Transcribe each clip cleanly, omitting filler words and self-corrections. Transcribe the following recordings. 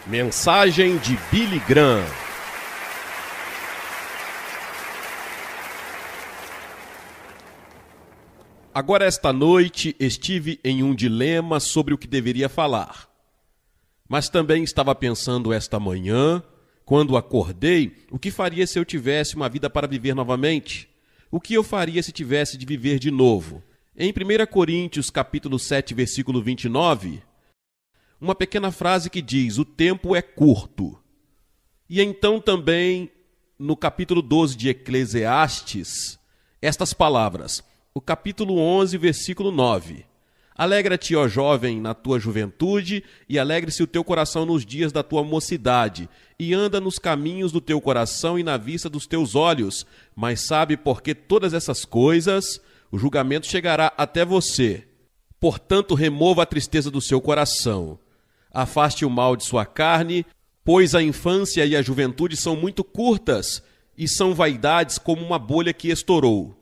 Mensagem de Billy Graham. Agora esta noite estive em um dilema sobre o que deveria falar. Mas também estava pensando esta manhã, quando acordei, o que faria se eu tivesse uma vida para viver novamente? O que eu faria se tivesse de viver de novo? Em 1 Coríntios capítulo 7, versículo 29, uma pequena frase que diz: o tempo é curto. E então também no capítulo 12 de Eclesiastes, estas palavras, o capítulo 11, versículo 9. Alegra-te, ó jovem, na tua juventude, e alegre-se o teu coração nos dias da tua mocidade, e anda nos caminhos do teu coração e na vista dos teus olhos, mas sabe porque todas essas coisas, o julgamento chegará até você. Portanto, remova a tristeza do seu coração. Afaste o mal de sua carne, pois a infância e a juventude são muito curtas e são vaidades como uma bolha que estourou.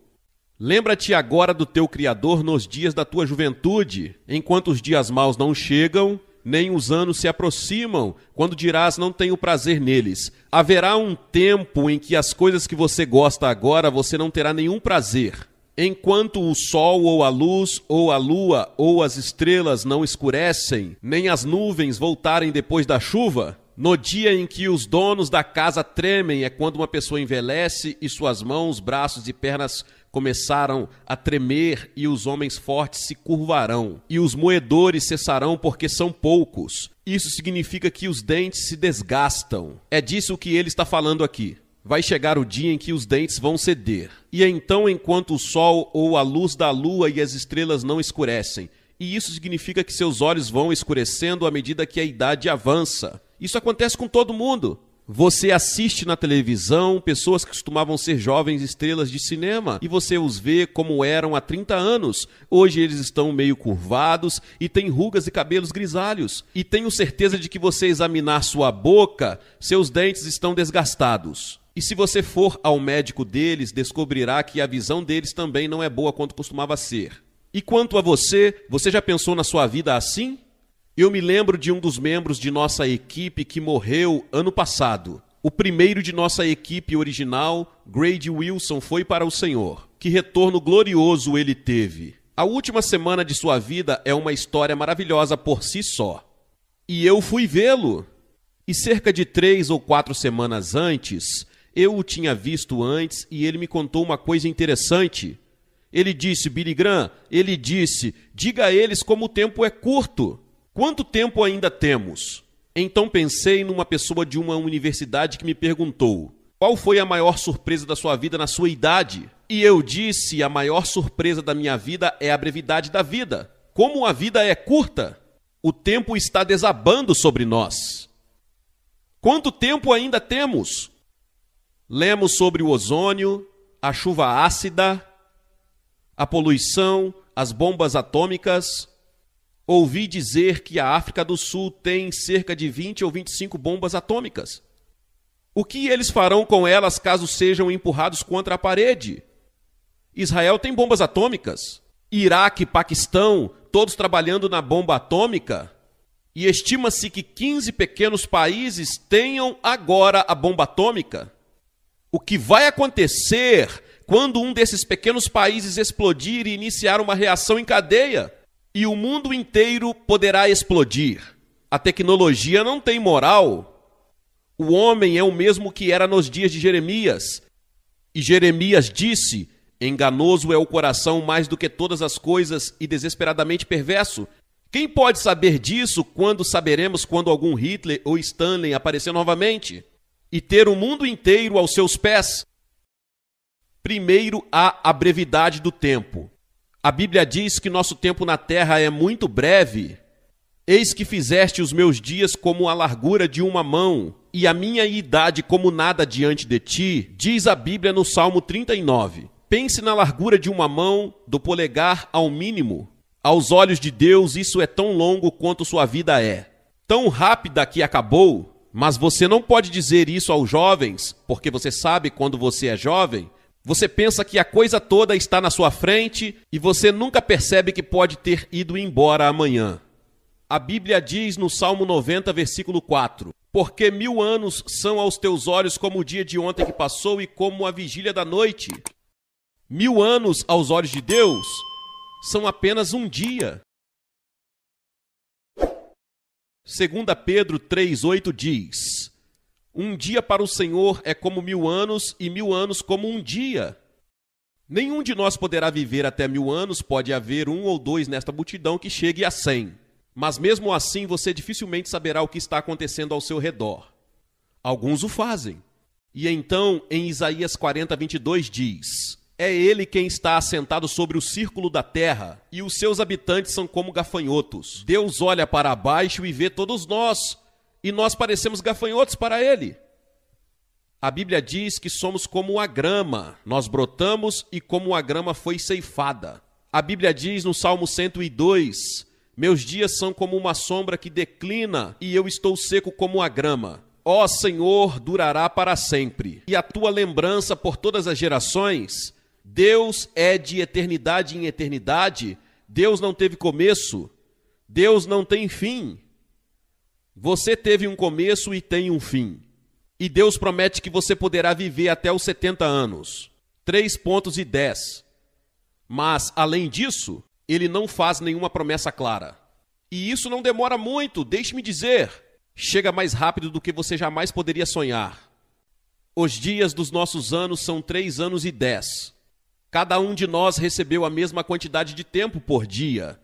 Lembra-te agora do teu Criador nos dias da tua juventude, enquanto os dias maus não chegam, nem os anos se aproximam, quando dirás não tenho prazer neles. Haverá um tempo em que as coisas que você gosta agora você não terá nenhum prazer. Enquanto o sol ou a luz ou a lua ou as estrelas não escurecem, nem as nuvens voltarem depois da chuva, no dia em que os donos da casa tremem é quando uma pessoa envelhece e suas mãos, braços e pernas começaram a tremer e os homens fortes se curvarão e os moedores cessarão porque são poucos. Isso significa que os dentes se desgastam. É disso que ele está falando aqui. Vai chegar o dia em que os dentes vão ceder. E então, enquanto o sol ou a luz da lua e as estrelas não escurecem, e isso significa que seus olhos vão escurecendo à medida que a idade avança. Isso acontece com todo mundo. Você assiste na televisão pessoas que costumavam ser jovens estrelas de cinema e você os vê como eram há 30 anos. Hoje eles estão meio curvados e têm rugas e cabelos grisalhos. E tenho certeza de que você examinar sua boca, seus dentes estão desgastados. E se você for ao médico deles, descobrirá que a visão deles também não é boa quanto costumava ser. E quanto a você, você já pensou na sua vida assim? Eu me lembro de um dos membros de nossa equipe que morreu ano passado. O primeiro de nossa equipe original, Grady Wilson, foi para o Senhor. Que retorno glorioso ele teve. A última semana de sua vida é uma história maravilhosa por si só. E eu fui vê-lo. E cerca de 3 ou 4 semanas antes, eu o tinha visto antes e ele me contou uma coisa interessante. Ele disse, Billy Graham, diga a eles como o tempo é curto. Quanto tempo ainda temos? Então pensei numa pessoa de uma universidade que me perguntou, qual foi a maior surpresa da sua vida na sua idade? E eu disse, a maior surpresa da minha vida é a brevidade da vida. Como a vida é curta, o tempo está desabando sobre nós. Quanto tempo ainda temos? Lemos sobre o ozônio, a chuva ácida, a poluição, as bombas atômicas. Ouvi dizer que a África do Sul tem cerca de 20 ou 25 bombas atômicas. O que eles farão com elas caso sejam empurrados contra a parede? Israel tem bombas atômicas. Iraque, Paquistão, todos trabalhando na bomba atômica. E estima-se que 15 pequenos países tenham agora a bomba atômica. O que vai acontecer quando um desses pequenos países explodir e iniciar uma reação em cadeia? E o mundo inteiro poderá explodir. A tecnologia não tem moral. O homem é o mesmo que era nos dias de Jeremias. E Jeremias disse, enganoso é o coração mais do que todas as coisas e desesperadamente perverso. Quem pode saber disso quando saberemos quando algum Hitler ou Stalin aparecer novamente? E ter o mundo inteiro aos seus pés? Primeiro há a brevidade do tempo. A Bíblia diz que nosso tempo na terra é muito breve. Eis que fizeste os meus dias como a largura de uma mão, e a minha idade como nada diante de ti, diz a Bíblia no Salmo 39. Pense na largura de uma mão, do polegar ao mínimo. Aos olhos de Deus isso é tão longo quanto sua vida é. Tão rápida que acabou. Mas você não pode dizer isso aos jovens, porque você sabe quando você é jovem, você pensa que a coisa toda está na sua frente e você nunca percebe que pode ter ido embora amanhã. A Bíblia diz no Salmo 90, versículo 4: porque 1000 anos são aos teus olhos como o dia de ontem que passou e como a vigília da noite. 1000 anos aos olhos de Deus são apenas um dia. 2 Pedro 3,8 diz: um dia para o Senhor é como 1000 anos e 1000 anos como um dia. Nenhum de nós poderá viver até 1000 anos, pode haver 1 ou 2 nesta multidão que chegue a 100. Mas mesmo assim você dificilmente saberá o que está acontecendo ao seu redor. Alguns o fazem. E então, em Isaías 40, 22 diz: é ele quem está assentado sobre o círculo da terra, e os seus habitantes são como gafanhotos. Deus olha para baixo e vê todos nós, e nós parecemos gafanhotos para ele. A Bíblia diz que somos como a grama, nós brotamos e como a grama foi ceifada. A Bíblia diz no Salmo 102: meus dias são como uma sombra que declina e eu estou seco como a grama. Ó Senhor, durará para sempre. E a tua lembrança por todas as gerações. Deus é de eternidade em eternidade. Deus não teve começo. Deus não tem fim. Você teve um começo e tem um fim. E Deus promete que você poderá viver até os 70 anos. 3 pontos e 10. Mas, além disso, ele não faz nenhuma promessa clara. E isso não demora muito, deixe-me dizer. Chega mais rápido do que você jamais poderia sonhar. Os dias dos nossos anos são 3 anos e 10. Cada um de nós recebeu a mesma quantidade de tempo por dia.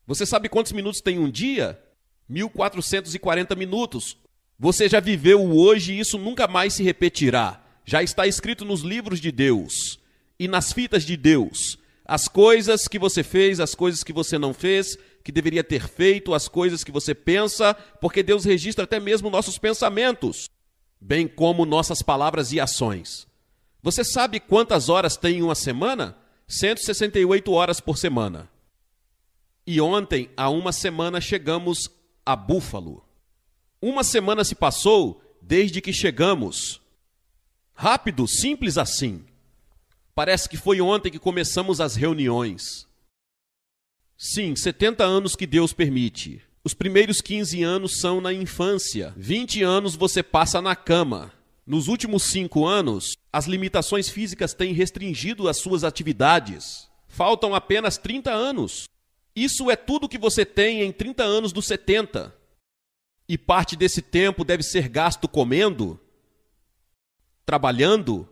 Você sabe quantos minutos tem um dia? 1440 minutos. Você já viveu o hoje e isso nunca mais se repetirá. Já está escrito nos livros de Deus e nas fitas de Deus. As coisas que você fez, as coisas que você não fez, que deveria ter feito, as coisas que você pensa, porque Deus registra até mesmo nossos pensamentos, bem como nossas palavras e ações. Você sabe quantas horas tem uma semana? 168 horas por semana. E ontem, há uma semana, chegamos a Búfalo. Uma semana se passou desde que chegamos. Rápido, simples assim. Parece que foi ontem que começamos as reuniões. Sim, 70 anos que Deus permite. Os primeiros 15 anos são na infância. 20 anos você passa na cama. Nos últimos 5 anos, as limitações físicas têm restringido as suas atividades. Faltam apenas 30 anos. Isso é tudo que você tem em 30 anos dos 70. E parte desse tempo deve ser gasto comendo, trabalhando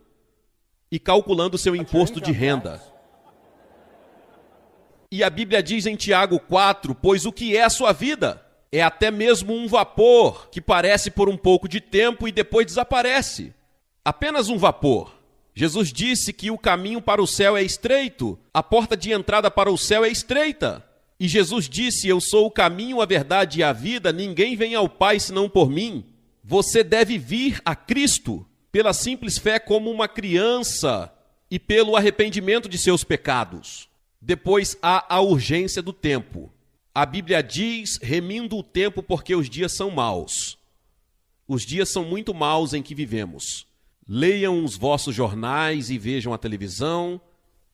e calculando seu imposto de renda. E a Bíblia diz em Tiago 4, pois o que é a sua vida? É até mesmo um vapor que parece por um pouco de tempo e depois desaparece. Apenas um vapor. Jesus disse que o caminho para o céu é estreito, a porta de entrada para o céu é estreita. E Jesus disse, eu sou o caminho, a verdade e a vida, ninguém vem ao Pai senão por mim. Você deve vir a Cristo pela simples fé como uma criança e pelo arrependimento de seus pecados. Depois há a urgência do tempo. A Bíblia diz, remindo o tempo porque os dias são maus. Os dias são muito maus em que vivemos. Leiam os vossos jornais e vejam a televisão,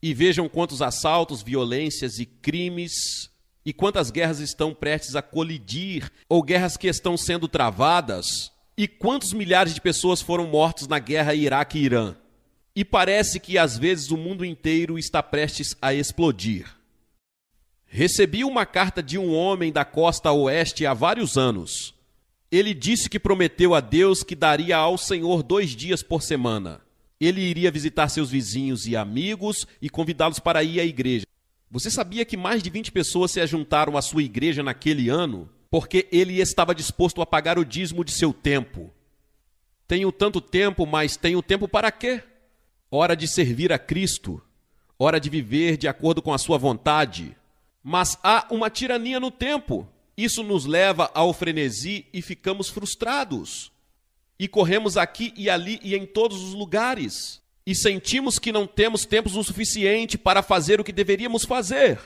e vejam quantos assaltos, violências e crimes, e quantas guerras estão prestes a colidir, ou guerras que estão sendo travadas, e quantos milhares de pessoas foram mortos na guerra Iraque e Irã. E parece que às vezes o mundo inteiro está prestes a explodir. Recebi uma carta de um homem da costa oeste há vários anos. Ele disse que prometeu a Deus que daria ao Senhor 2 dias por semana. Ele iria visitar seus vizinhos e amigos e convidá-los para ir à igreja. Você sabia que mais de 20 pessoas se ajuntaram à sua igreja naquele ano? Porque ele estava disposto a pagar o dízimo de seu tempo. Tenho tanto tempo, mas tenho tempo para quê? Hora de servir a Cristo. Hora de viver de acordo com a sua vontade. Mas há uma tirania no tempo. Isso nos leva ao frenesi e ficamos frustrados. E corremos aqui e ali e em todos os lugares. E sentimos que não temos tempo o suficiente para fazer o que deveríamos fazer.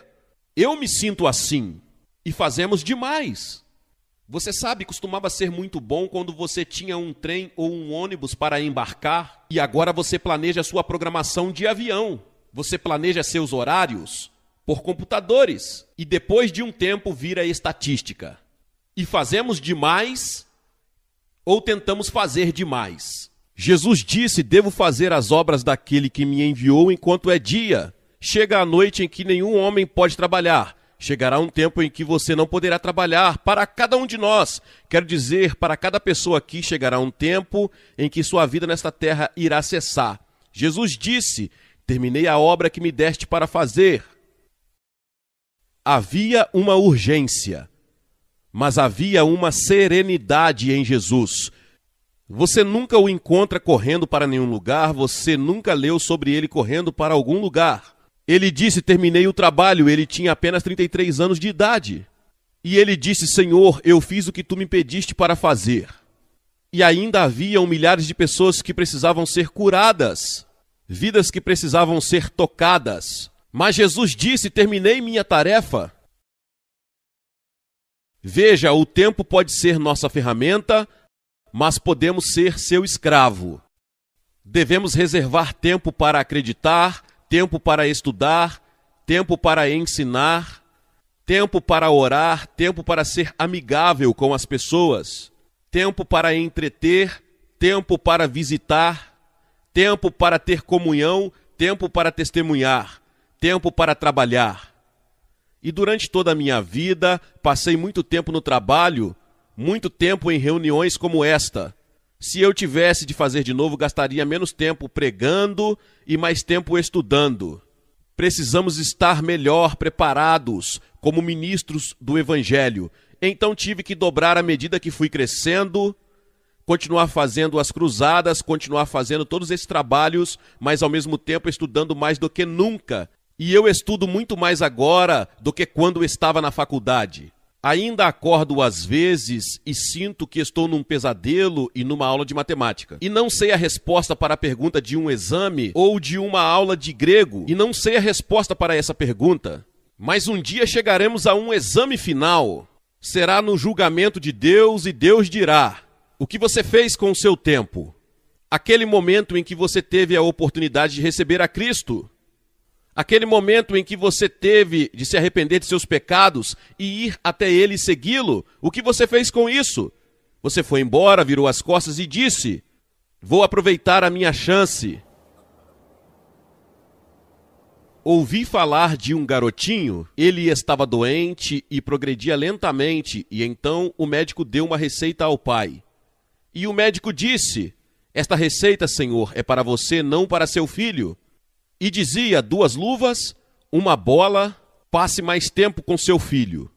Eu me sinto assim. E fazemos demais. Você sabe, costumava ser muito bom quando você tinha um trem ou um ônibus para embarcar. E agora você planeja sua programação de avião. Você planeja seus horários. por computadores. E depois de um tempo vira estatística. E fazemos demais ou tentamos fazer demais. Jesus disse: devo fazer as obras daquele que me enviou enquanto é dia. Chega a noite em que nenhum homem pode trabalhar. Chegará um tempo em que você não poderá trabalhar. Para cada um de nós, quero dizer, para cada pessoa aqui, chegará um tempo em que sua vida nesta terra irá cessar. Jesus disse: terminei a obra que me deste para fazer. Havia uma urgência, mas havia uma serenidade em Jesus. Você nunca o encontra correndo para nenhum lugar, você nunca leu sobre ele correndo para algum lugar. Ele disse: terminei o trabalho. Ele tinha apenas 33 anos de idade. E ele disse: Senhor, eu fiz o que tu me pediste para fazer. E ainda haviam milhares de pessoas que precisavam ser curadas, vidas que precisavam ser tocadas. Mas Jesus disse: terminei minha tarefa. Veja, o tempo pode ser nossa ferramenta, mas podemos ser seu escravo. Devemos reservar tempo para acreditar, tempo para estudar, tempo para ensinar, tempo para orar, tempo para ser amigável com as pessoas, tempo para entreter, tempo para visitar, tempo para ter comunhão, tempo para testemunhar, tempo para trabalhar. E durante toda a minha vida, passei muito tempo no trabalho, muito tempo em reuniões como esta. Se eu tivesse de fazer de novo, gastaria menos tempo pregando e mais tempo estudando. Precisamos estar melhor preparados como ministros do Evangelho. Então tive que dobrar à medida que fui crescendo, continuar fazendo as cruzadas, continuar fazendo todos esses trabalhos, mas ao mesmo tempo estudando mais do que nunca. E eu estudo muito mais agora do que quando estava na faculdade. Ainda acordo às vezes e sinto que estou num pesadelo e numa aula de matemática. E não sei a resposta para a pergunta de um exame ou de uma aula de grego. E não sei a resposta para essa pergunta. Mas um dia chegaremos a um exame final. Será no julgamento de Deus e Deus dirá: o que você fez com o seu tempo? Aquele momento em que você teve a oportunidade de receber a Cristo. Aquele momento em que você teve de se arrepender de seus pecados e ir até ele e segui-lo, o que você fez com isso? Você foi embora, virou as costas e disse: vou aproveitar a minha chance. Ouvi falar de um garotinho, ele estava doente e progredia lentamente, e então o médico deu uma receita ao pai. E o médico disse: esta receita, senhor, é para você, não para seu filho. E dizia: 2 luvas, uma bola, passe mais tempo com seu filho.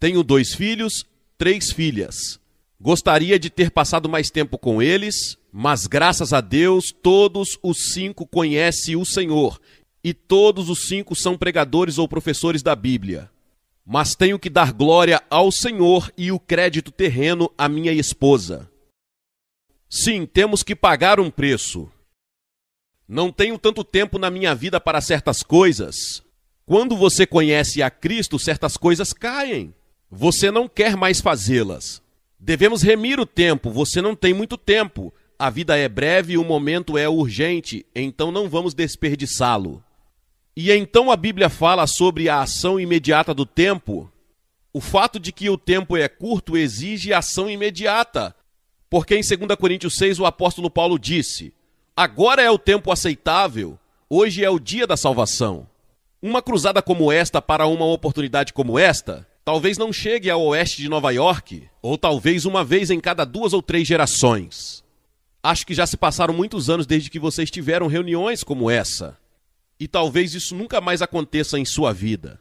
Tenho 2 filhos, 3 filhas. Gostaria de ter passado mais tempo com eles, mas graças a Deus todos os 5 conhecem o Senhor e todos os 5 são pregadores ou professores da Bíblia. Mas tenho que dar glória ao Senhor e o crédito terreno à minha esposa. Sim, temos que pagar um preço. Não tenho tanto tempo na minha vida para certas coisas. Quando você conhece a Cristo, certas coisas caem. Você não quer mais fazê-las. Devemos remir o tempo. Você não tem muito tempo. A vida é breve e o momento é urgente, então não vamos desperdiçá-lo. E então a Bíblia fala sobre a ação imediata do tempo. O fato de que o tempo é curto exige ação imediata. Porque em 2 Coríntios 6 o apóstolo Paulo disse: agora é o tempo aceitável, hoje é o dia da salvação. Uma cruzada como esta para uma oportunidade como esta, talvez não chegue ao oeste de Nova York, ou talvez uma vez em cada 2 ou 3 gerações. Acho que já se passaram muitos anos desde que vocês tiveram reuniões como essa. E talvez isso nunca mais aconteça em sua vida.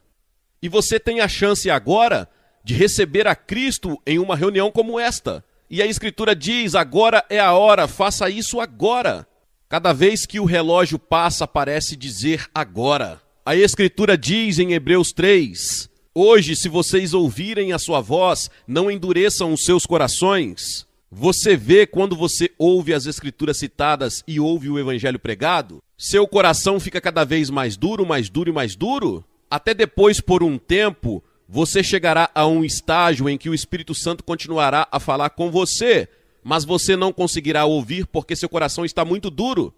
E você tem a chance agora de receber a Cristo em uma reunião como esta. E a Escritura diz: agora é a hora, faça isso agora. Cada vez que o relógio passa, parece dizer agora. A Escritura diz em Hebreus 3: hoje, se vocês ouvirem a sua voz, não endureçam os seus corações. Você vê quando você ouve as Escrituras citadas e ouve o Evangelho pregado? Seu coração fica cada vez mais duro, mais duro e mais duro? Até depois, por um tempo, você chegará a um estágio em que o Espírito Santo continuará a falar com você, mas você não conseguirá ouvir porque seu coração está muito duro.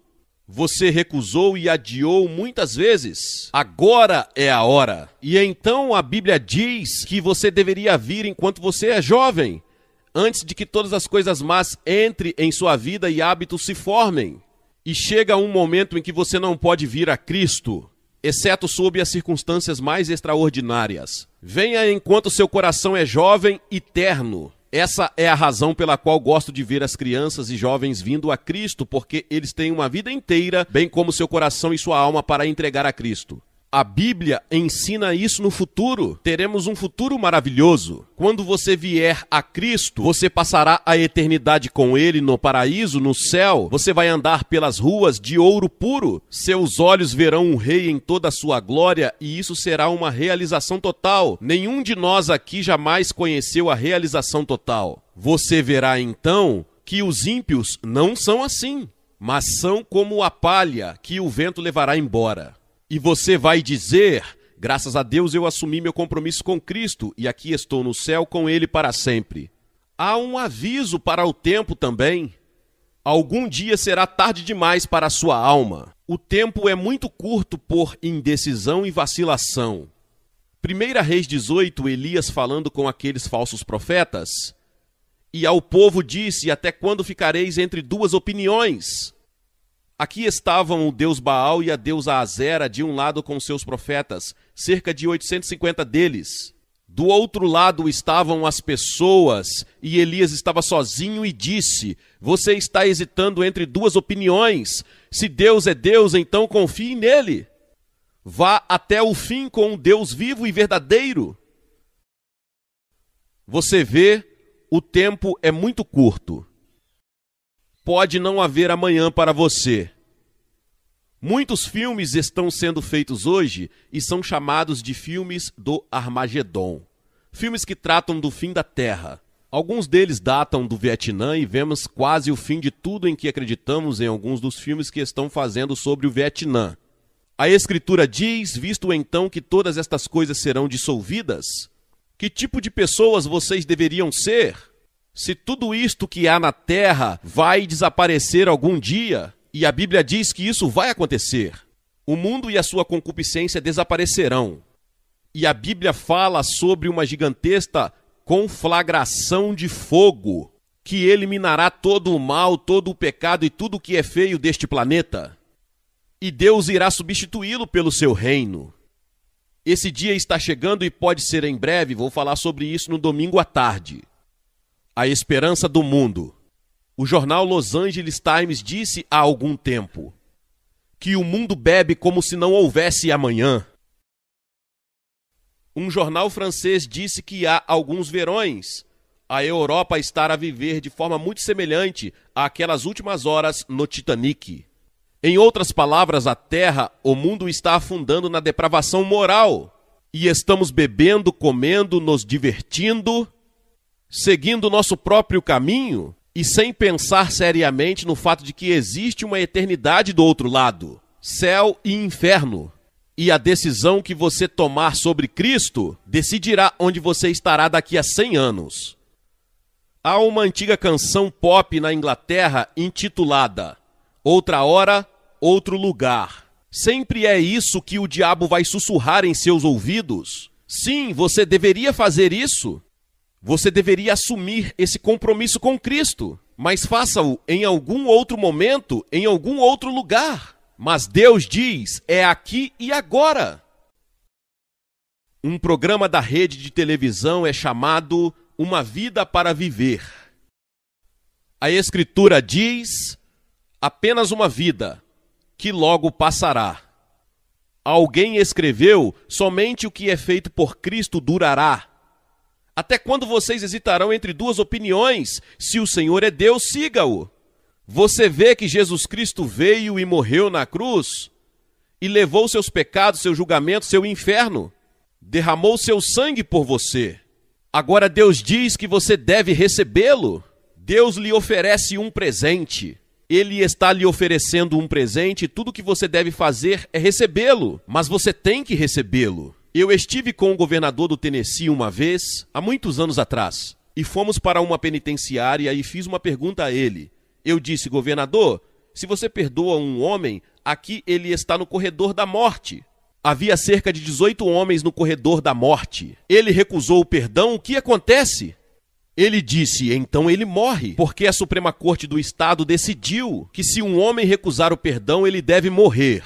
Você recusou e adiou muitas vezes. Agora é a hora. E então a Bíblia diz que você deveria vir enquanto você é jovem, antes de que todas as coisas más entrem em sua vida e hábitos se formem. E chega um momento em que você não pode vir a Cristo, exceto sob as circunstâncias mais extraordinárias. Venha enquanto seu coração é jovem e terno. Essa é a razão pela qual gosto de ver as crianças e jovens vindo a Cristo, porque eles têm uma vida inteira, bem como seu coração e sua alma, para entregar a Cristo. A Bíblia ensina isso no futuro. Teremos um futuro maravilhoso. Quando você vier a Cristo, você passará a eternidade com Ele no paraíso, no céu. Você vai andar pelas ruas de ouro puro. Seus olhos verão um rei em toda a sua glória e isso será uma realização total. Nenhum de nós aqui jamais conheceu a realização total. Você verá então que os ímpios não são assim, mas são como a palha que o vento levará embora. E você vai dizer, graças a Deus eu assumi meu compromisso com Cristo e aqui estou no céu com Ele para sempre. Há um aviso para o tempo também. Algum dia será tarde demais para a sua alma. O tempo é muito curto por indecisão e vacilação. 1 Reis 18, Elias falando com aqueles falsos profetas. E ao povo disse, até quando ficareis entre duas opiniões? Aqui estavam o deus Baal e a deusa Azera de um lado com seus profetas, cerca de 850 deles. Do outro lado estavam as pessoas e Elias estava sozinho e disse, você está hesitando entre duas opiniões. Se Deus é Deus, então confie nele. Vá até o fim com um Deus vivo e verdadeiro. Você vê, o tempo é muito curto. Pode não haver amanhã para você. Muitos filmes estão sendo feitos hoje e são chamados de filmes do Armagedon. Filmes que tratam do fim da Terra. Alguns deles datam do Vietnã e vemos quase o fim de tudo em que acreditamos em alguns dos filmes que estão fazendo sobre o Vietnã. A Escritura diz, visto então que todas estas coisas serão dissolvidas, que tipo de pessoas vocês deveriam ser? Se tudo isto que há na terra vai desaparecer algum dia, e a Bíblia diz que isso vai acontecer, o mundo e a sua concupiscência desaparecerão. E a Bíblia fala sobre uma gigantesca conflagração de fogo, que eliminará todo o mal, todo o pecado e tudo o que é feio deste planeta. E Deus irá substituí-lo pelo seu reino. Esse dia está chegando e pode ser em breve, vou falar sobre isso no domingo à tarde. A esperança do mundo. O jornal Los Angeles Times disse há algum tempo que o mundo bebe como se não houvesse amanhã. Um jornal francês disse que há alguns verões a Europa estará a viver de forma muito semelhante àquelas últimas horas no Titanic. Em outras palavras, a Terra, o mundo está afundando na depravação moral. E estamos bebendo, comendo, nos divertindo, seguindo nosso próprio caminho e sem pensar seriamente no fato de que existe uma eternidade do outro lado, céu e inferno. E a decisão que você tomar sobre Cristo decidirá onde você estará daqui a 100 anos. Há uma antiga canção pop na Inglaterra intitulada Outra Hora, Outro Lugar. Sempre é isso que o diabo vai sussurrar em seus ouvidos. Sim, você deveria fazer isso. Você deveria assumir esse compromisso com Cristo, mas faça-o em algum outro momento, em algum outro lugar. Mas Deus diz, é aqui e agora. Um programa da rede de televisão é chamado Uma Vida para Viver. A Escritura diz, apenas uma vida, que logo passará. Alguém escreveu, somente o que é feito por Cristo durará. Até quando vocês hesitarão entre duas opiniões? Se o Senhor é Deus, siga-o. Você vê que Jesus Cristo veio e morreu na cruz e levou seus pecados, seu julgamento, seu inferno. Derramou seu sangue por você. Agora Deus diz que você deve recebê-lo. Deus lhe oferece um presente. Ele está lhe oferecendo um presente e tudo que você deve fazer é recebê-lo. Mas você tem que recebê-lo. Eu estive com o governador do Tennessee uma vez, há muitos anos atrás, e fomos para uma penitenciária e fiz uma pergunta a ele. Eu disse, governador, Se você perdoa um homem, aqui ele está no corredor da morte. Havia cerca de 18 homens no corredor da morte. Ele recusou o perdão, o que acontece? Ele disse, então ele morre, porque a Suprema Corte do Estado decidiu que se um homem recusar o perdão, ele deve morrer.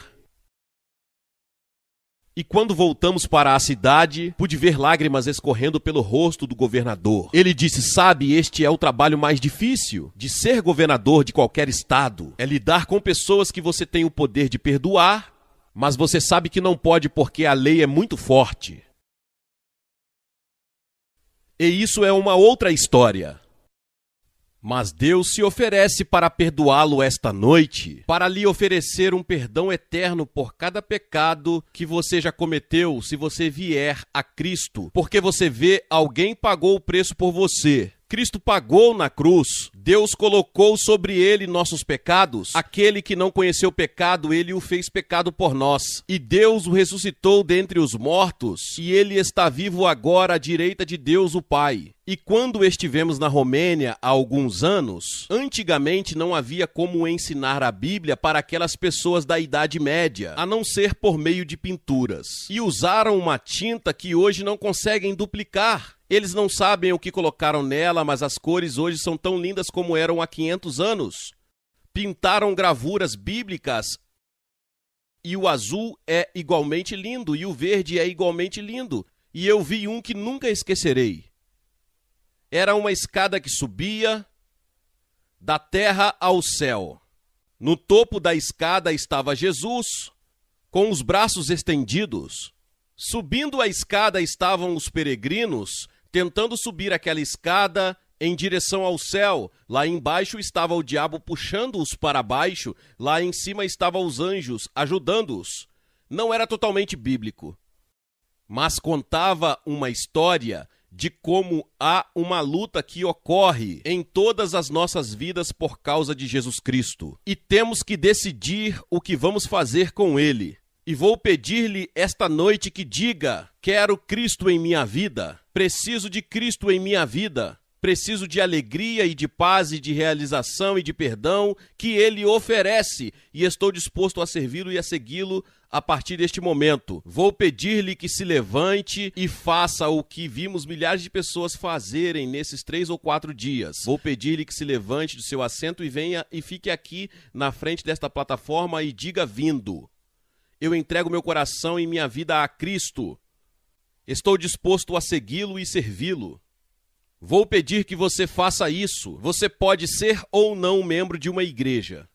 E quando voltamos para a cidade, pude ver lágrimas escorrendo pelo rosto do governador. Ele disse, sabe, este é o trabalho mais difícil de ser governador de qualquer estado. É lidar com pessoas que você tem o poder de perdoar, mas você sabe que não pode porque a lei é muito forte. E isso é uma outra história. Mas Deus se oferece para perdoá-lo esta noite, para lhe oferecer um perdão eterno por cada pecado que você já cometeu se você vier a Cristo. Porque você vê, alguém pagou o preço por você. Cristo pagou na cruz, Deus colocou sobre ele nossos pecados. Aquele que não conheceu pecado, ele o fez pecado por nós. E Deus o ressuscitou dentre os mortos, e ele está vivo agora à direita de Deus o Pai. E quando estivemos na Romênia há alguns anos, antigamente não havia como ensinar a Bíblia para aquelas pessoas da Idade Média, a não ser por meio de pinturas. E usaram uma tinta que hoje não conseguem duplicar. Eles não sabem o que colocaram nela, mas as cores hoje são tão lindas como eram há 500 anos. Pintaram gravuras bíblicas e o azul é igualmente lindo e o verde é igualmente lindo. E eu vi um que nunca esquecerei. Era uma escada que subia da terra ao céu. No topo da escada estava Jesus, com os braços estendidos. Subindo a escada estavam os peregrinos, tentando subir aquela escada em direção ao céu. Lá embaixo estava o diabo puxando-os para baixo, lá em cima estavam os anjos ajudando-os. Não era totalmente bíblico, mas contava uma história de como há uma luta que ocorre em todas as nossas vidas por causa de Jesus Cristo. E temos que decidir o que vamos fazer com ele. E vou pedir-lhe esta noite que diga, quero Cristo em minha vida, preciso de Cristo em minha vida, preciso de alegria e de paz e de realização e de perdão que ele oferece e estou disposto a servi-lo e a segui-lo a partir deste momento. Vou pedir-lhe que se levante e faça o que vimos milhares de pessoas fazerem nesses 3 ou 4 dias. Vou pedir-lhe que se levante do seu assento e venha e fique aqui na frente desta plataforma e diga vindo. Eu entrego meu coração e minha vida a Cristo. Estou disposto a segui-lo e servi-lo. Vou pedir que você faça isso. Você pode ser ou não membro de uma igreja.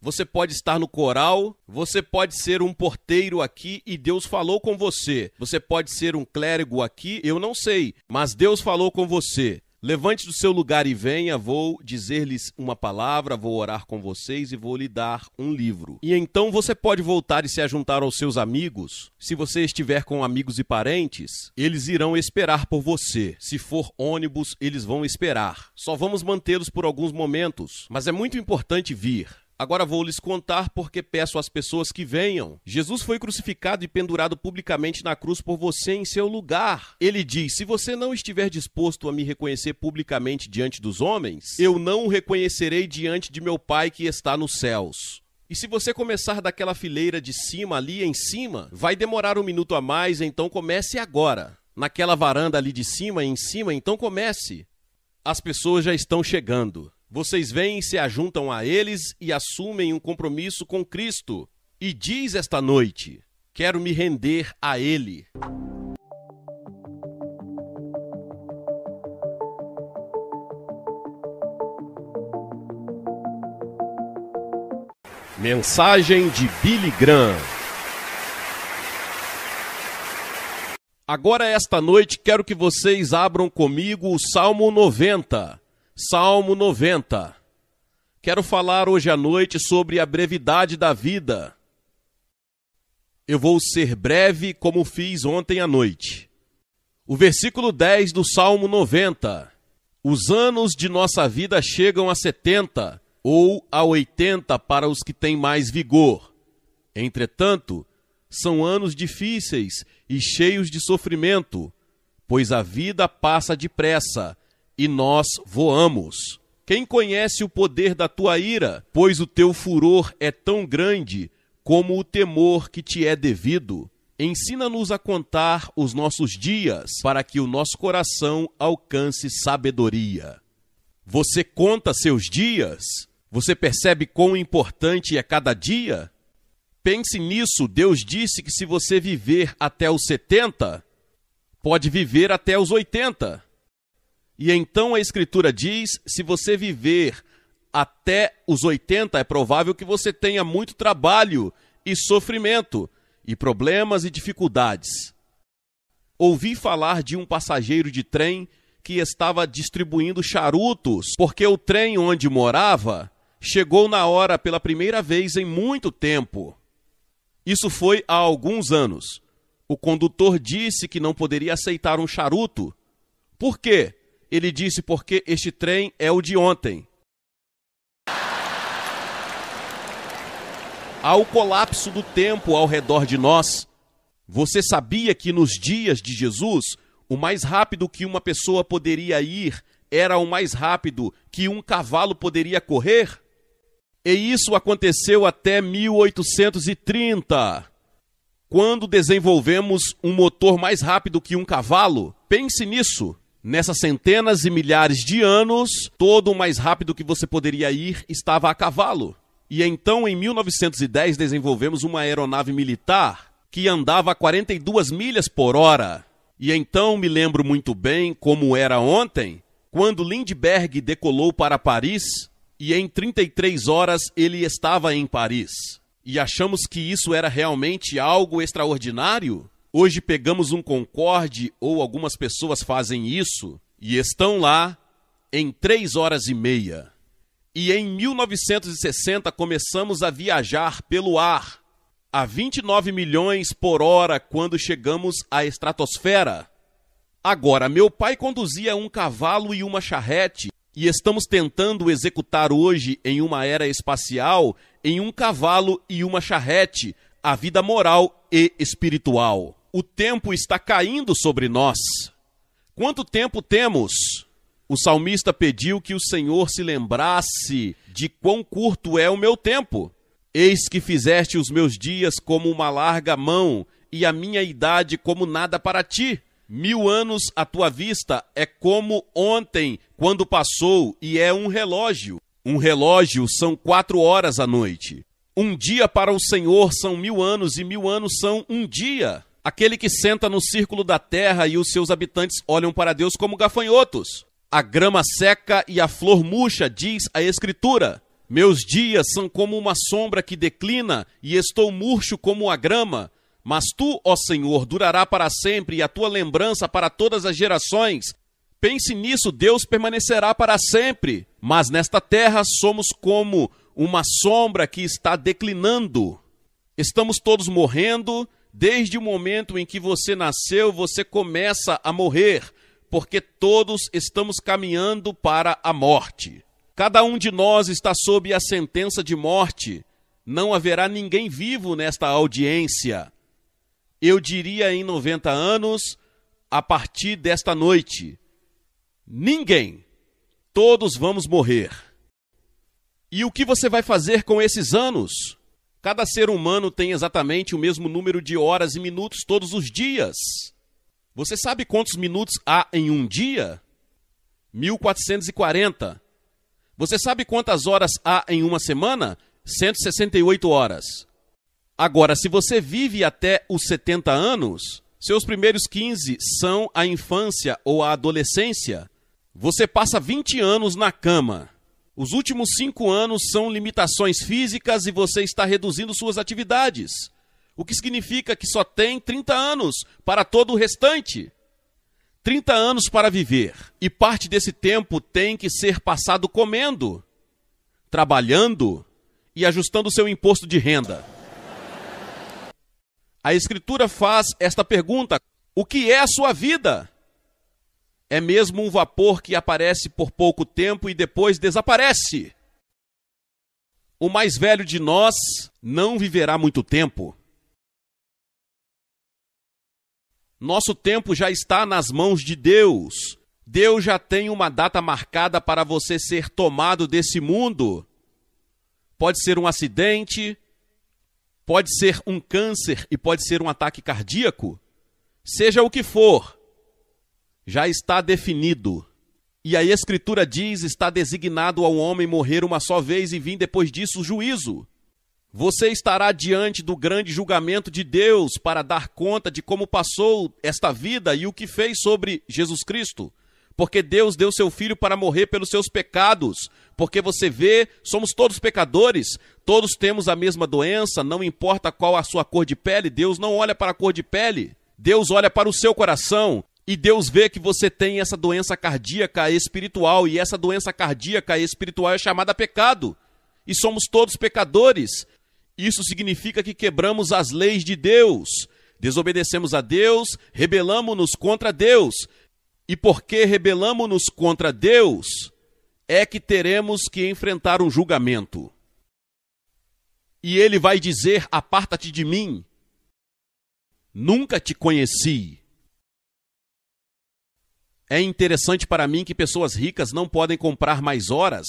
Você pode estar no coral, você pode ser um porteiro aqui e Deus falou com você. Você pode ser um clérigo aqui, eu não sei, mas Deus falou com você. Levante do seu lugar e venha, vou dizer-lhes uma palavra, vou orar com vocês e vou lhe dar um livro. E então você pode voltar e se ajuntar aos seus amigos. Se você estiver com amigos e parentes, eles irão esperar por você. Se for ônibus, eles vão esperar. Só vamos mantê-los por alguns momentos, mas é muito importante vir. Agora vou lhes contar porque peço às pessoas que venham. Jesus foi crucificado e pendurado publicamente na cruz por você em seu lugar. Ele diz, se você não estiver disposto a me reconhecer publicamente diante dos homens, eu não o reconhecerei diante de meu Pai que está nos céus. E se você começar daquela fileira de cima, ali em cima, vai demorar um minuto a mais, então comece agora. Naquela varanda ali de cima, em cima, então comece. As pessoas já estão chegando. Vocês vêm e se ajuntam a eles e assumem um compromisso com Cristo. E diz esta noite, quero me render a Ele. Mensagem de Billy Graham. Agora esta noite quero que vocês abram comigo o Salmo 90. Salmo 90. Quero falar hoje à noite sobre a brevidade da vida. Eu vou ser breve como fiz ontem à noite. O versículo 10 do Salmo 90. Os anos de nossa vida chegam a 70 ou a 80 para os que têm mais vigor. Entretanto, são anos difíceis e cheios de sofrimento, pois a vida passa depressa e nós voamos. Quem conhece o poder da tua ira? Pois o teu furor é tão grande como o temor que te é devido. Ensina-nos a contar os nossos dias, para que o nosso coração alcance sabedoria. Você conta seus dias? Você percebe quão importante é cada dia? Pense nisso, Deus disse que se você viver até os 70, pode viver até os 80. E então a Escritura diz, se você viver até os 80, é provável que você tenha muito trabalho e sofrimento, e problemas e dificuldades. Ouvi falar de um passageiro de trem que estava distribuindo charutos, porque o trem onde morava chegou na hora pela primeira vez em muito tempo. Isso foi há alguns anos. O condutor disse que não poderia aceitar um charuto. Por quê? Ele disse porque este trem é o de ontem. Há o colapso do tempo ao redor de nós. Você sabia que nos dias de Jesus, o mais rápido que uma pessoa poderia ir era o mais rápido que um cavalo poderia correr? E isso aconteceu até 1830, quando desenvolvemos um motor mais rápido que um cavalo. Pense nisso. Nessas centenas e milhares de anos, todo o mais rápido que você poderia ir estava a cavalo. E então, em 1910, desenvolvemos uma aeronave militar que andava a 42 milhas por hora. E então me lembro muito bem como era ontem, quando Lindbergh decolou para Paris, e em 33 horas ele estava em Paris. E achamos que isso era realmente algo extraordinário? Hoje pegamos um Concorde, ou algumas pessoas fazem isso, e estão lá em 3 horas e meia. E em 1960 começamos a viajar pelo ar a 29 milhões por hora quando chegamos à estratosfera. Agora, meu pai conduzia um cavalo e uma charrete e estamos tentando executar hoje em uma era espacial, em um cavalo e uma charrete, a vida moral e espiritual. O tempo está caindo sobre nós. Quanto tempo temos? O salmista pediu que o Senhor se lembrasse de quão curto é o meu tempo. Eis que fizeste os meus dias como uma larga mão, e a minha idade como nada para ti. 1000 anos à tua vista é como ontem, quando passou, e é um relógio. Um relógio são 4 horas à noite. Um dia para o Senhor são 1000 anos, e 1000 anos são um dia. Aquele que senta no círculo da terra e os seus habitantes olham para Deus como gafanhotos. A grama seca e a flor murcha, diz a Escritura. Meus dias são como uma sombra que declina, e estou murcho como a grama. Mas tu, ó Senhor, durará para sempre, e a tua lembrança para todas as gerações. Pense nisso, Deus permanecerá para sempre. Mas nesta terra somos como uma sombra que está declinando. Estamos todos morrendo. Desde o momento em que você nasceu, você começa a morrer, porque todos estamos caminhando para a morte. Cada um de nós está sob a sentença de morte. Não haverá ninguém vivo nesta audiência. Eu diria em 90 anos, a partir desta noite. Ninguém. Todos vamos morrer. E o que você vai fazer com esses anos? Cada ser humano tem exatamente o mesmo número de horas e minutos todos os dias. Você sabe quantos minutos há em um dia? 1440. Você sabe quantas horas há em uma semana? 168 horas. Agora, se você vive até os 70 anos, seus primeiros 15 são a infância ou a adolescência. Você passa 20 anos na cama. Os últimos 5 anos são limitações físicas e você está reduzindo suas atividades. O que significa que só tem 30 anos para todo o restante. 30 anos para viver. E parte desse tempo tem que ser passado comendo, trabalhando e ajustando seu imposto de renda. A Escritura faz esta pergunta: o que é a sua vida? É mesmo um vapor que aparece por pouco tempo e depois desaparece. O mais velho de nós não viverá muito tempo. Nosso tempo já está nas mãos de Deus. Deus já tem uma data marcada para você ser tomado desse mundo. Pode ser um acidente, pode ser um câncer e pode ser um ataque cardíaco. Seja o que for, já está definido. E a Escritura diz, está designado ao homem morrer uma só vez e vir depois disso o juízo. Você estará diante do grande julgamento de Deus para dar conta de como passou esta vida e o que fez sobre Jesus Cristo. Porque Deus deu seu Filho para morrer pelos seus pecados. Porque você vê, somos todos pecadores, todos temos a mesma doença, não importa qual a sua cor de pele, Deus não olha para a cor de pele, Deus olha para o seu coração. E Deus vê que você tem essa doença cardíaca espiritual, e essa doença cardíaca espiritual é chamada pecado. E somos todos pecadores. Isso significa que quebramos as leis de Deus, desobedecemos a Deus, rebelamos-nos contra Deus. E porque rebelamos-nos contra Deus, é que teremos que enfrentar um julgamento. E ele vai dizer, aparta-te de mim, nunca te conheci. É interessante para mim que pessoas ricas não podem comprar mais horas.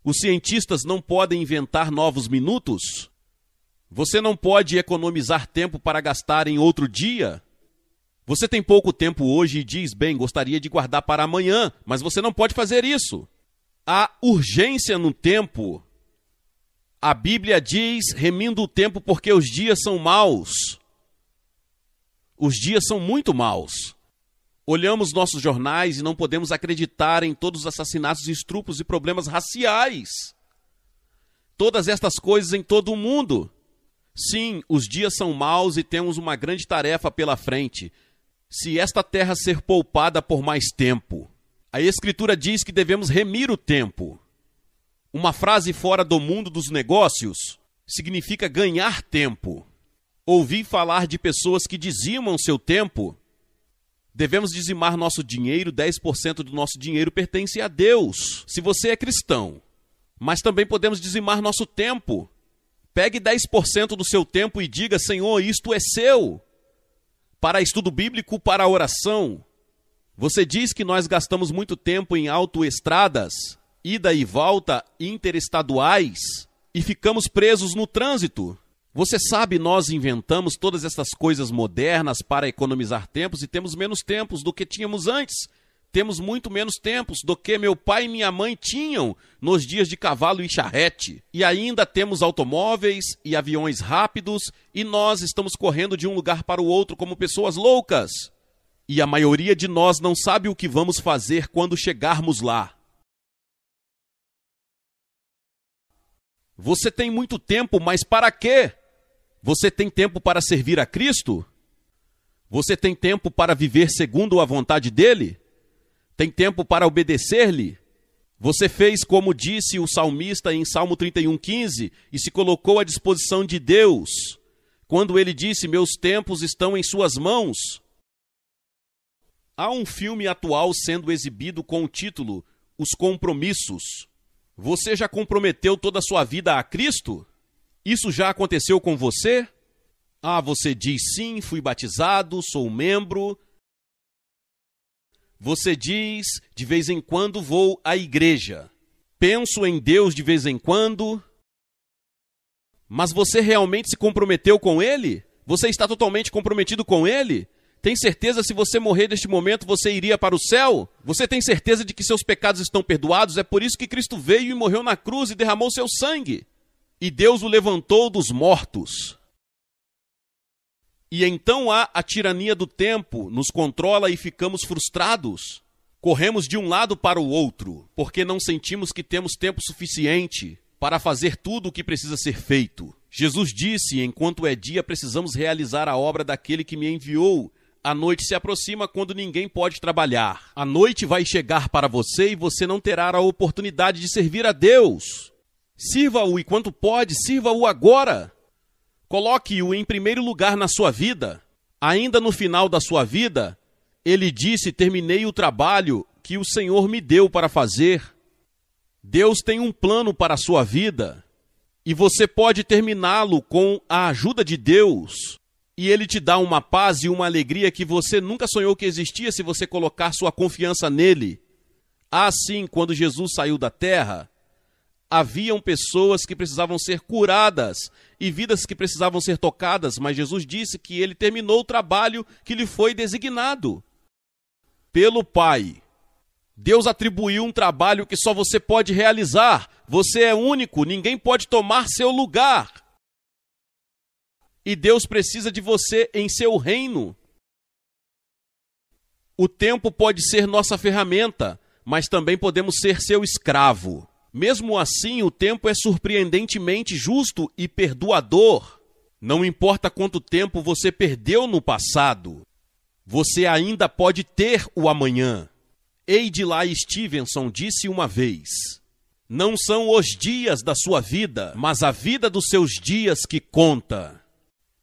Os cientistas não podem inventar novos minutos. Você não pode economizar tempo para gastar em outro dia. Você tem pouco tempo hoje e diz, bem, gostaria de guardar para amanhã, mas você não pode fazer isso. Há urgência no tempo. A Bíblia diz, remindo o tempo porque os dias são maus. Os dias são muito maus. Olhamos nossos jornais e não podemos acreditar em todos os assassinatos, estupros e problemas raciais. Todas estas coisas em todo o mundo. Sim, os dias são maus e temos uma grande tarefa pela frente. Se esta terra ser poupada por mais tempo. A Escritura diz que devemos remir o tempo. Uma frase fora do mundo dos negócios significa ganhar tempo. Ouvi falar de pessoas que dizimam seu tempo. Devemos dizimar nosso dinheiro, 10% do nosso dinheiro pertence a Deus, se você é cristão. Mas também podemos dizimar nosso tempo. Pegue 10% do seu tempo e diga, Senhor, isto é seu. Para estudo bíblico, para a oração. Você diz que nós gastamos muito tempo em autoestradas, ida e volta interestaduais, e ficamos presos no trânsito. Você sabe, nós inventamos todas essas coisas modernas para economizar tempos e temos menos tempos do que tínhamos antes. Temos muito menos tempos do que meu pai e minha mãe tinham nos dias de cavalo e charrete. E ainda temos automóveis e aviões rápidos e nós estamos correndo de um lugar para o outro como pessoas loucas. E a maioria de nós não sabe o que vamos fazer quando chegarmos lá. Você tem muito tempo, mas para quê? Você tem tempo para servir a Cristo? Você tem tempo para viver segundo a vontade dele? Tem tempo para obedecer-lhe? Você fez como disse o salmista em Salmo 31:15 e se colocou à disposição de Deus, quando ele disse, meus tempos estão em suas mãos. Há um filme atual sendo exibido com o título Os Compromissos. Você já comprometeu toda a sua vida a Cristo? Isso já aconteceu com você? Ah, você diz sim, fui batizado, sou membro. Você diz, de vez em quando vou à igreja. Penso em Deus de vez em quando. Mas você realmente se comprometeu com Ele? Você está totalmente comprometido com Ele? Tem certeza se você morrer neste momento você iria para o céu? Você tem certeza de que seus pecados estão perdoados? É por isso que Cristo veio e morreu na cruz e derramou seu sangue. E Deus o levantou dos mortos. E então há a tirania do tempo, nos controla e ficamos frustrados. Corremos de um lado para o outro, porque não sentimos que temos tempo suficiente para fazer tudo o que precisa ser feito. Jesus disse, enquanto é dia, precisamos realizar a obra daquele que me enviou. A noite se aproxima quando ninguém pode trabalhar. A noite vai chegar para você e você não terá a oportunidade de servir a Deus. Sirva-o enquanto pode, sirva-o agora. Coloque-o em primeiro lugar na sua vida. Ainda no final da sua vida, ele disse, terminei o trabalho que o Senhor me deu para fazer. Deus tem um plano para a sua vida e você pode terminá-lo com a ajuda de Deus. E ele te dá uma paz e uma alegria que você nunca sonhou que existia se você colocar sua confiança nele. Assim, quando Jesus saiu da terra, haviam pessoas que precisavam ser curadas e vidas que precisavam ser tocadas, mas Jesus disse que ele terminou o trabalho que lhe foi designado pelo Pai. Deus atribuiu um trabalho que só você pode realizar. Você é único, ninguém pode tomar seu lugar. E Deus precisa de você em seu reino. O tempo pode ser nossa ferramenta, mas também podemos ser seu escravo. Mesmo assim, o tempo é surpreendentemente justo e perdoador. Não importa quanto tempo você perdeu no passado, você ainda pode ter o amanhã. Adlai Stevenson disse uma vez: não são os dias da sua vida, mas a vida dos seus dias que conta.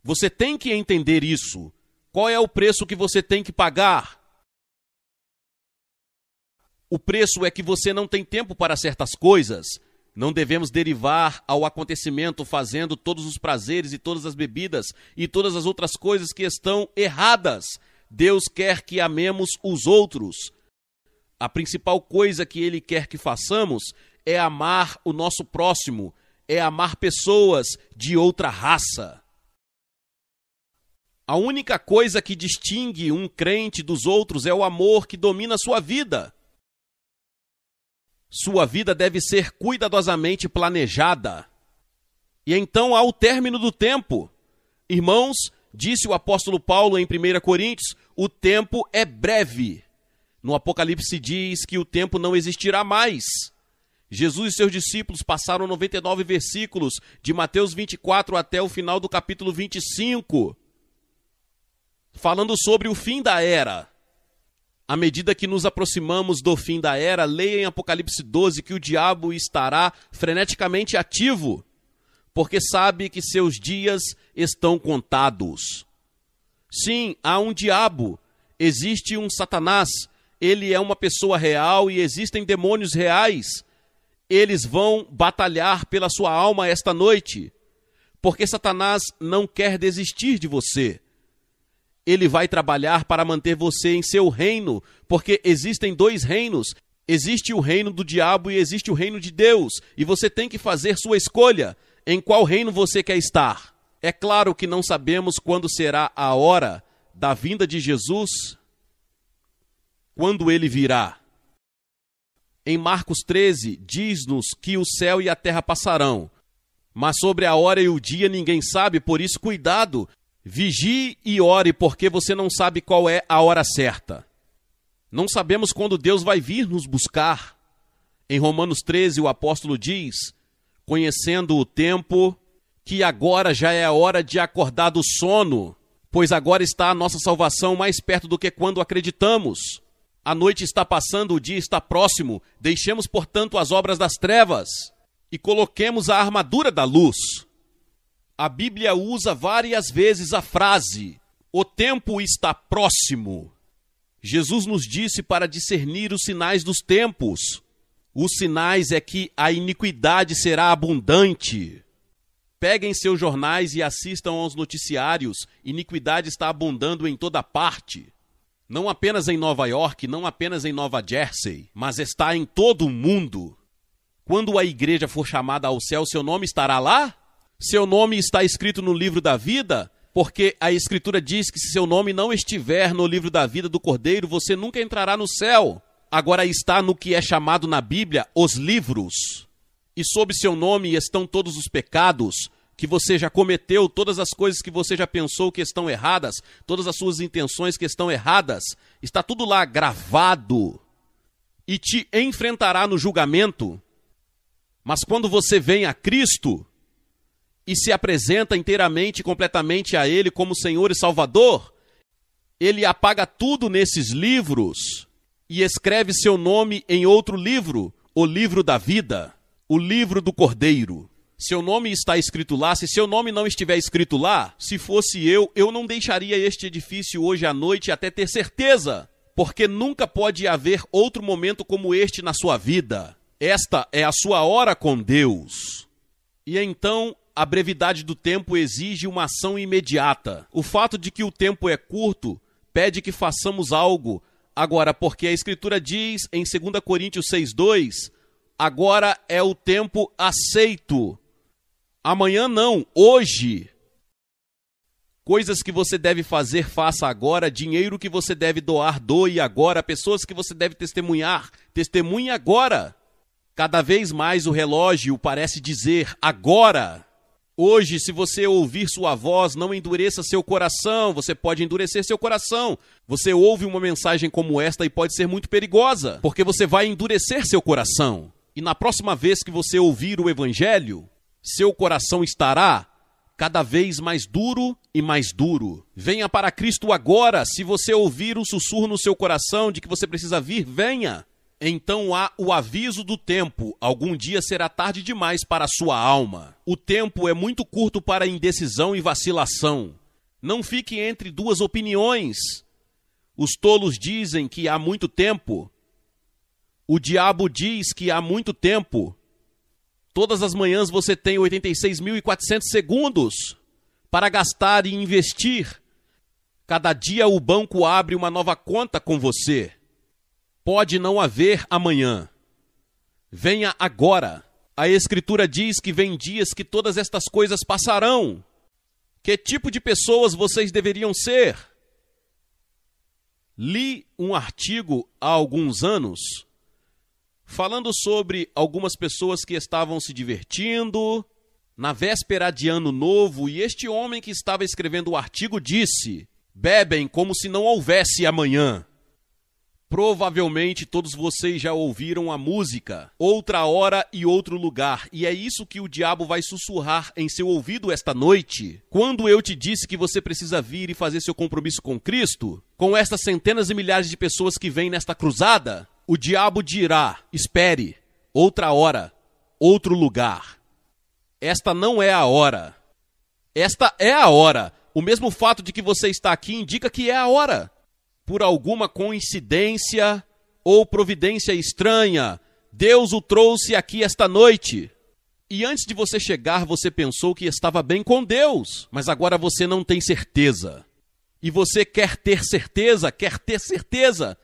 Você tem que entender isso. Qual é o preço que você tem que pagar? O preço é que você não tem tempo para certas coisas. Não devemos derivar ao acontecimento fazendo todos os prazeres e todas as bebidas e todas as outras coisas que estão erradas. Deus quer que amemos os outros. A principal coisa que Ele quer que façamos é amar o nosso próximo, é amar pessoas de outra raça. A única coisa que distingue um crente dos outros é o amor que domina a sua vida. Sua vida deve ser cuidadosamente planejada. E então, ao término do tempo, irmãos, disse o apóstolo Paulo em 1 Coríntios, o tempo é breve. No Apocalipse diz que o tempo não existirá mais. Jesus e seus discípulos passaram 99 versículos de Mateus 24 até o final do capítulo 25, falando sobre o fim da era. À medida que nos aproximamos do fim da era, leia em Apocalipse 12 que o diabo estará freneticamente ativo, porque sabe que seus dias estão contados. Sim, há um diabo, existe um Satanás, ele é uma pessoa real e existem demônios reais. Eles vão batalhar pela sua alma esta noite, porque Satanás não quer desistir de você. Ele vai trabalhar para manter você em seu reino, porque existem dois reinos. Existe o reino do diabo e existe o reino de Deus. E você tem que fazer sua escolha. Em qual reino você quer estar? É claro que não sabemos quando será a hora da vinda de Jesus, quando ele virá. Em Marcos 13, diz-nos que o céu e a terra passarão, mas sobre a hora e o dia ninguém sabe, por isso cuidado. Vigie e ore, porque você não sabe qual é a hora certa. Não sabemos quando Deus vai vir nos buscar. Em Romanos 13, o apóstolo diz, conhecendo o tempo, que agora já é a hora de acordar do sono, pois agora está a nossa salvação mais perto do que quando acreditamos. A noite está passando, o dia está próximo. Deixemos, portanto, as obras das trevas e coloquemos a armadura da luz. A Bíblia usa várias vezes a frase, o tempo está próximo. Jesus nos disse para discernir os sinais dos tempos. Os sinais é que a iniquidade será abundante. Peguem seus jornais e assistam aos noticiários. Iniquidade está abundando em toda parte. Não apenas em Nova York, não apenas em Nova Jersey, mas está em todo o mundo. Quando a igreja for chamada ao céu, seu nome estará lá? Seu nome está escrito no livro da vida? Porque a Escritura diz que se seu nome não estiver no livro da vida do Cordeiro, você nunca entrará no céu. Agora está no que é chamado na Bíblia os livros. E sob seu nome estão todos os pecados que você já cometeu, todas as coisas que você já pensou que estão erradas, todas as suas intenções que estão erradas. Está tudo lá gravado e te enfrentará no julgamento. Mas quando você vem a Cristo e se apresenta inteiramente e completamente a Ele como Senhor e Salvador, Ele apaga tudo nesses livros e escreve seu nome em outro livro, o livro da vida, o livro do Cordeiro. Seu nome está escrito lá. Se seu nome não estiver escrito lá, se fosse eu não deixaria este edifício hoje à noite até ter certeza, porque nunca pode haver outro momento como este na sua vida. Esta é a sua hora com Deus. E então a brevidade do tempo exige uma ação imediata. O fato de que o tempo é curto pede que façamos algo. Agora, porque a Escritura diz em 2 Coríntios 6:2, agora é o tempo aceito. Amanhã não, hoje. Coisas que você deve fazer, faça agora. Dinheiro que você deve doar, doe agora. Pessoas que você deve testemunhar, testemunhe agora. Cada vez mais o relógio parece dizer agora. Hoje, se você ouvir sua voz, não endureça seu coração. Você pode endurecer seu coração. Você ouve uma mensagem como esta e pode ser muito perigosa, porque você vai endurecer seu coração. E na próxima vez que você ouvir o evangelho, seu coração estará cada vez mais duro e mais duro. Venha para Cristo agora. Se você ouvir um sussurro no seu coração de que você precisa vir, venha. Então há o aviso do tempo. Algum dia será tarde demais para a sua alma. O tempo é muito curto para indecisão e vacilação. Não fique entre duas opiniões. Os tolos dizem que há muito tempo. O diabo diz que há muito tempo. Todas as manhãs você tem 86.400 segundos para gastar e investir. Cada dia o banco abre uma nova conta com você. Pode não haver amanhã. Venha agora. A Escritura diz que vem dias que todas estas coisas passarão. Que tipo de pessoas vocês deveriam ser? Li um artigo há alguns anos falando sobre algumas pessoas que estavam se divertindo na véspera de Ano Novo, e este homem que estava escrevendo o artigo disse: bebem como se não houvesse amanhã. Provavelmente todos vocês já ouviram a música Outra Hora e Outro Lugar, e é isso que o diabo vai sussurrar em seu ouvido esta noite. Quando eu te disse que você precisa vir e fazer seu compromisso com Cristo, com estas centenas e milhares de pessoas que vêm nesta cruzada, o diabo dirá: espere, outra hora, outro lugar. Esta não é a hora. Esta é a hora. O mesmo fato de que você está aqui indica que é a hora. Por alguma coincidência ou providência estranha, Deus o trouxe aqui esta noite. E antes de você chegar, você pensou que estava bem com Deus, mas agora você não tem certeza. E você quer ter certeza, quer ter certeza.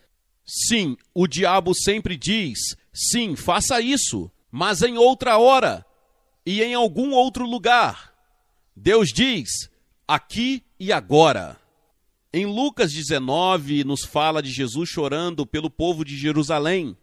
Sim, o diabo sempre diz: sim, faça isso, mas em outra hora e em algum outro lugar. Deus diz: aqui e agora. Em Lucas 19, nos fala de Jesus chorando pelo povo de Jerusalém.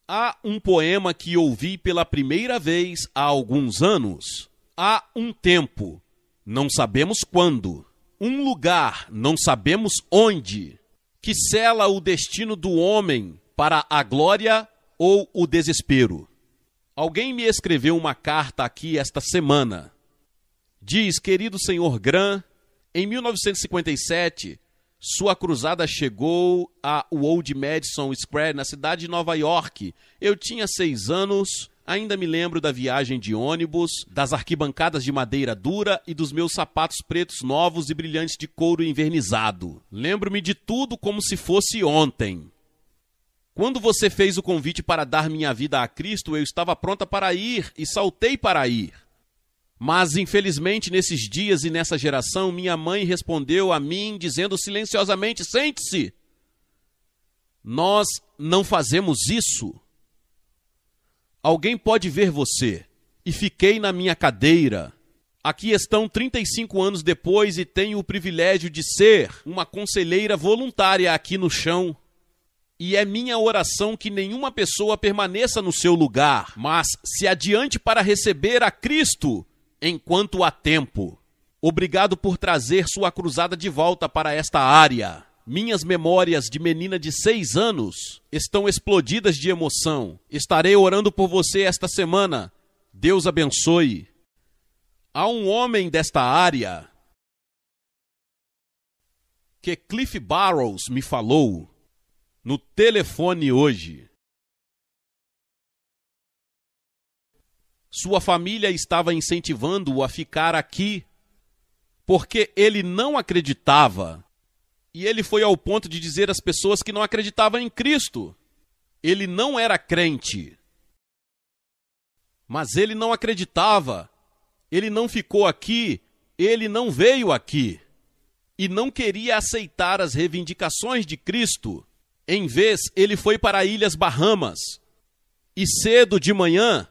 Há um poema que ouvi pela primeira vez há alguns anos. Há um tempo, não sabemos quando. Um lugar, não sabemos onde, que sela o destino do homem para a glória ou o desespero. Alguém me escreveu uma carta aqui esta semana. Diz: querido senhor Graham, em 1957, sua cruzada chegou a Old Madison Square, na cidade de Nova York. Eu tinha 6 anos, ainda me lembro da viagem de ônibus, das arquibancadas de madeira dura e dos meus sapatos pretos novos e brilhantes de couro envernizado. Lembro-me de tudo como se fosse ontem. Quando você fez o convite para dar minha vida a Cristo, eu estava pronta para ir e saltei para ir. Mas, infelizmente, nesses dias e nessa geração, minha mãe respondeu a mim dizendo silenciosamente: sente-se. Nós não fazemos isso. Alguém pode ver você. E fiquei na minha cadeira. Aqui estão 35 anos depois e tenho o privilégio de ser uma conselheira voluntária aqui no chão. E é minha oração que nenhuma pessoa permaneça no seu lugar, mas se adiante para receber a Cristo enquanto há tempo. Obrigado por trazer sua cruzada de volta para esta área. Minhas memórias de menina de 6 anos estão explodidas de emoção. Estarei orando por você esta semana. Deus abençoe. Há um homem desta área que Cliff Barrows me falou no telefone hoje. Sua família estava incentivando-o a ficar aqui porque ele não acreditava. E ele foi ao ponto de dizer às pessoas que não acreditavam em Cristo. Ele não era crente. Mas ele não acreditava. Ele não ficou aqui, ele não veio aqui. E não queria aceitar as reivindicações de Cristo. Em vez, ele foi para Ilhas Bahamas. E cedo de manhã,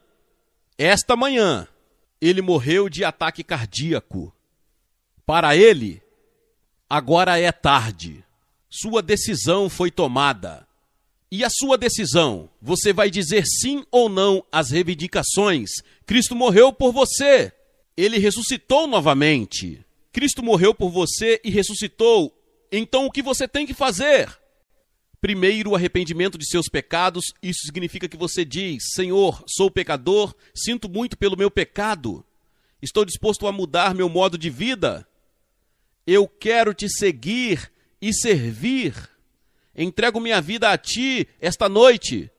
esta manhã, ele morreu de ataque cardíaco. Para ele, agora é tarde. Sua decisão foi tomada. E a sua decisão? Você vai dizer sim ou não às reivindicações? Cristo morreu por você. Ele ressuscitou novamente. Cristo morreu por você e ressuscitou. Então o que você tem que fazer? Primeiro, o arrependimento de seus pecados. Isso significa que você diz: Senhor, sou pecador, sinto muito pelo meu pecado. Estou disposto a mudar meu modo de vida. Eu quero te seguir e servir. Entrego minha vida a ti esta noite.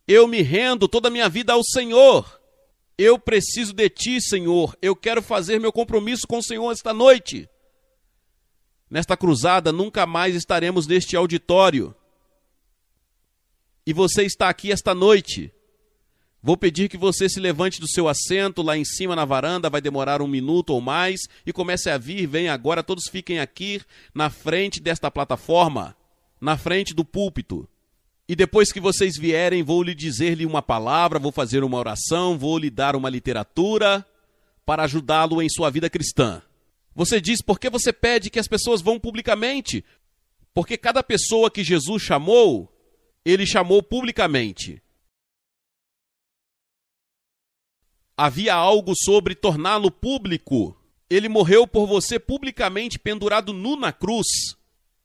Eu me rendo toda a minha vida ao Senhor. Eu preciso de ti, Senhor. Eu quero fazer meu compromisso com o Senhor esta noite. Nesta cruzada, nunca mais estaremos neste auditório. E você está aqui esta noite. Vou pedir que você se levante do seu assento lá em cima na varanda, vai demorar 1 minuto ou mais, e comece a vir, vem agora, todos fiquem aqui na frente desta plataforma, na frente do púlpito. E depois que vocês vierem, vou lhe dizer-lhe uma palavra, vou fazer uma oração, vou lhe dar uma literatura para ajudá-lo em sua vida cristã. Você diz: por que você pede que as pessoas vão publicamente? Porque cada pessoa que Jesus chamou, ele chamou publicamente. Havia algo sobre torná-lo público. Ele morreu por você publicamente, pendurado nu na cruz.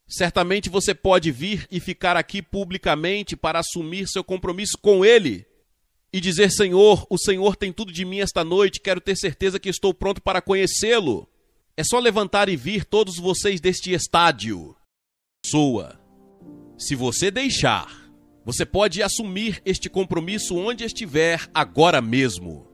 Certamente você pode vir e ficar aqui publicamente para assumir seu compromisso com ele e dizer: Senhor, o Senhor tem tudo de mim esta noite, quero ter certeza que estou pronto para conhecê-lo. É só levantar e vir, todos vocês deste estádio. Se você deixar, você pode assumir este compromisso onde estiver agora mesmo.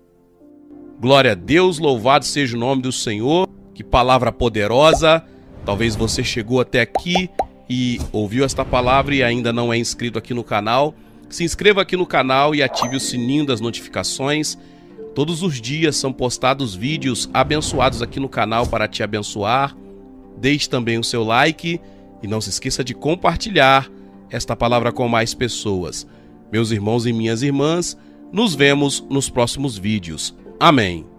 Glória a Deus, louvado seja o nome do Senhor. Que palavra poderosa. Talvez você chegou até aqui e ouviu esta palavra e ainda não é inscrito aqui no canal. Se inscreva aqui no canal e ative o sininho das notificações. Todos os dias são postados vídeos abençoados aqui no canal para te abençoar. Deixe também o seu like e não se esqueça de compartilhar esta palavra com mais pessoas. Meus irmãos e minhas irmãs, nos vemos nos próximos vídeos. Amém.